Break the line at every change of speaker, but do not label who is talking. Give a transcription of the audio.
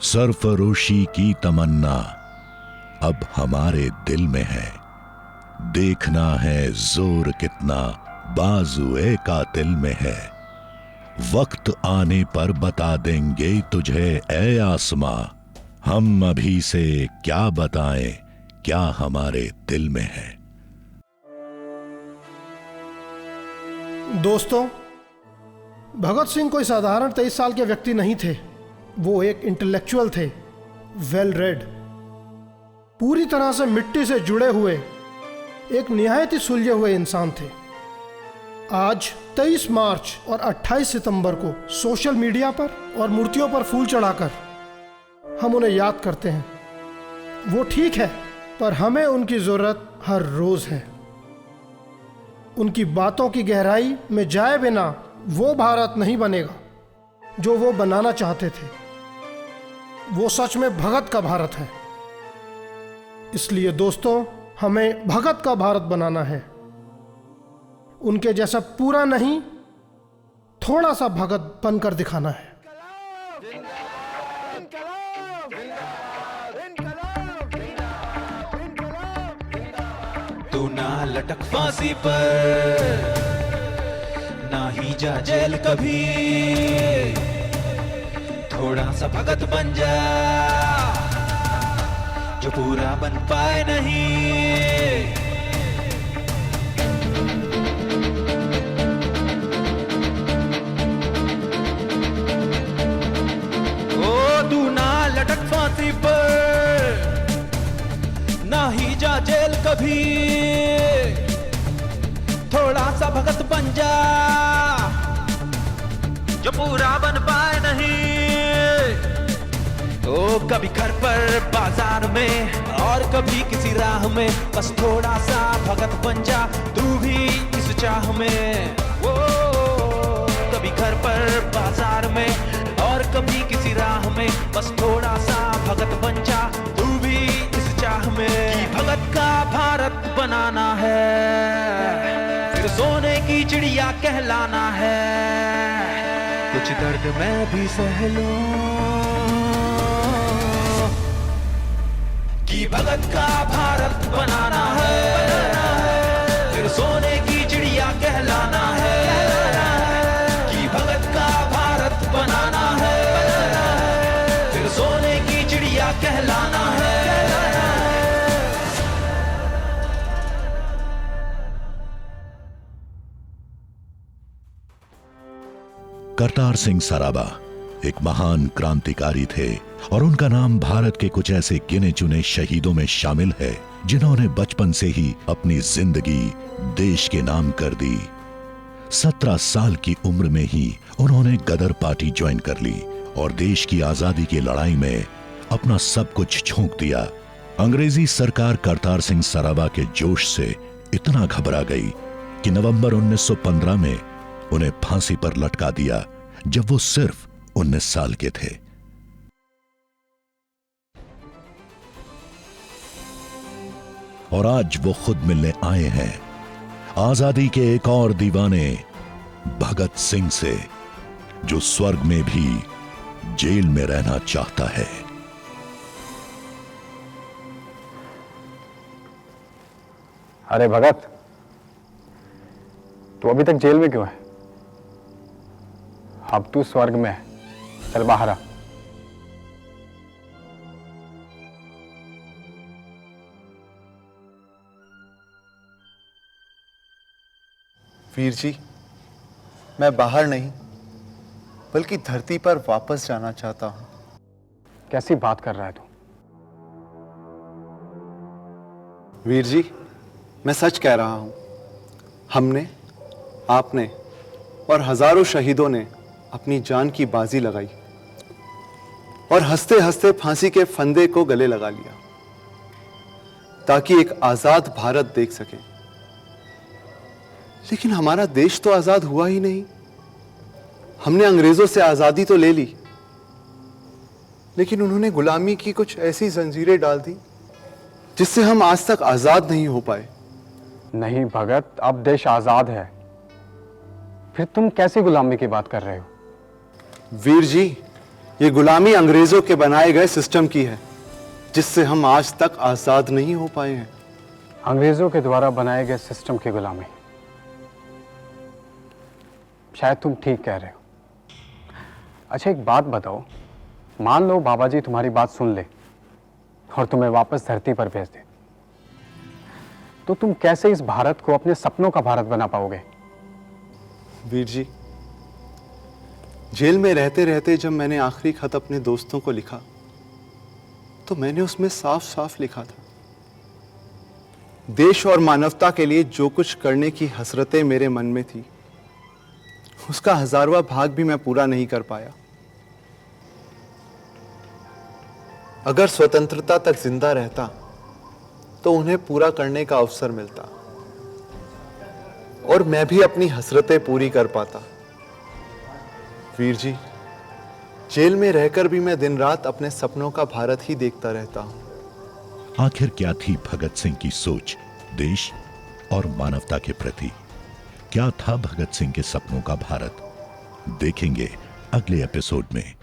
सरफरोशी की तमन्ना अब हमारे दिल में है। देखना है जोर कितना बाजुए कातिल में है। वक्त आने पर बता देंगे तुझे ए आसमां, हम अभी से क्या बताएं क्या हमारे दिल में है।
दोस्तों, भगत सिंह कोई साधारण 23 साल के व्यक्ति नहीं थे। वो एक इंटेलेक्चुअल थे, वेल रेड, पूरी तरह से मिट्टी से जुड़े हुए एक निहायत ही सुलझे हुए इंसान थे। आज 23 मार्च और 28 सितंबर को सोशल मीडिया पर और मूर्तियों पर फूल चढ़ाकर हम उन्हें याद करते हैं। वो ठीक है, पर हमें उनकी ज़रूरत हर रोज़ है। उनकी बातों की गहराई में जाए बिना वो भारत नहीं बनेगा जो वो बनाना चाहते थे। वो सच में भगत का भारत है। इसलिए दोस्तों, हमें भगत का भारत बनाना है। उनके जैसा पूरा नहीं, थोड़ा सा भगत बनकर दिखाना है।
तू ना लटक फांसी पर, ना ही जा जेल कभी, थोड़ा सा भगत बन जा जो पूरा बन पाए नहीं। ओ तू ना लटक फांसी पर, ना ही जा जेल कभी, थोड़ा सा भगत बन जा जो पूरा बन पाए नहीं। तो कभी घर पर बाजार में और कभी किसी राह में, बस थोड़ा सा भगत बन जा तू भी इस चाह में। वो कभी घर पर बाजार में और कभी किसी राह में, बस थोड़ा सा भगत बन जा तू भी इस चाह में। कि भगत का भारत बनाना है, फिर सोने की चिड़िया कहलाना है। कुछ दर्द मैं भी सह लूं कि भगत का भारत बनाना है, फिर सोने की चिड़िया कहलाना है। कि भगत का भारत बनाना है, फिर सोने की चिड़िया कहलाना है।
करतार सिंह सराबा एक महान क्रांतिकारी थे और उनका नाम भारत के कुछ ऐसे गिने चुने शहीदों में शामिल है जिन्होंने बचपन से ही अपनी जिंदगी देश के नाम कर दी। 17 साल की उम्र में ही उन्होंने गदर पार्टी ज्वाइन कर ली और देश की आजादी की लड़ाई में अपना सब कुछ झोंक दिया। अंग्रेजी सरकार करतार सिंह सराबा के जोश से इतना घबरा गई कि नवंबर 1915 में उन्हें फांसी पर लटका दिया जब वो सिर्फ 19 साल के थे। और आज वो खुद मिलने आए हैं आजादी के एक और दीवाने भगत सिंह से, जो स्वर्ग में भी जेल में रहना चाहता है।
अरे भगत, तू अभी तक जेल में क्यों है? अब तू स्वर्ग में है, चल बाहर आ।
वीर जी, मैं बाहर नहीं बल्कि धरती पर वापस जाना चाहता हूं।
कैसी बात कर रहा है तू?
वीर जी, मैं सच कह रहा हूं। हमने, आपने और हजारों शहीदों ने अपनी जान की बाजी लगाई और हंसते हंसते फांसी के फंदे को गले लगा लिया ताकि एक आजाद भारत देख सके। लेकिन हमारा देश तो आजाद हुआ ही नहीं। हमने अंग्रेजों से आजादी तो ले ली, लेकिन उन्होंने गुलामी की कुछ ऐसी जंजीरें डाल दी जिससे हम आज तक आजाद नहीं हो पाए।
नहीं भगत, अब देश आजाद है, फिर तुम कैसी गुलामी की बात कर रहे हो?
वीर जी, ये गुलामी अंग्रेजों के बनाए गए सिस्टम की है, जिससे हम आज तक आजाद नहीं हो पाए हैं।
अंग्रेजों के द्वारा बनाए गए सिस्टम की गुलामी, शायद तुम ठीक कह रहे हो। अच्छा एक बात बताओ, मान लो बाबा जी तुम्हारी बात सुन ले और तुम्हें वापस धरती पर भेज दे, तो तुम कैसे इस भारत को अपने सपनों का भारत बना पाओगे?
वीर जी, जेल में रहते रहते जब मैंने आखिरी खत अपने दोस्तों को लिखा, तो मैंने उसमें साफ साफ लिखा था, देश और मानवता के लिए जो कुछ करने की हसरतें मेरे मन में थी, उसका 1000वां भाग भी मैं पूरा नहीं कर पाया। अगर स्वतंत्रता तक जिंदा रहता तो उन्हें पूरा करने का अवसर मिलता और मैं भी अपनी हसरतें पूरी कर पाता। वीर जी, जेल में रहकर भी मैं दिन रात अपने सपनों का भारत ही देखता रहता हूं।
आखिर क्या थी भगत सिंह की सोच देश और मानवता के प्रति? क्या था भगत सिंह के सपनों का भारत? देखेंगे अगले एपिसोड में।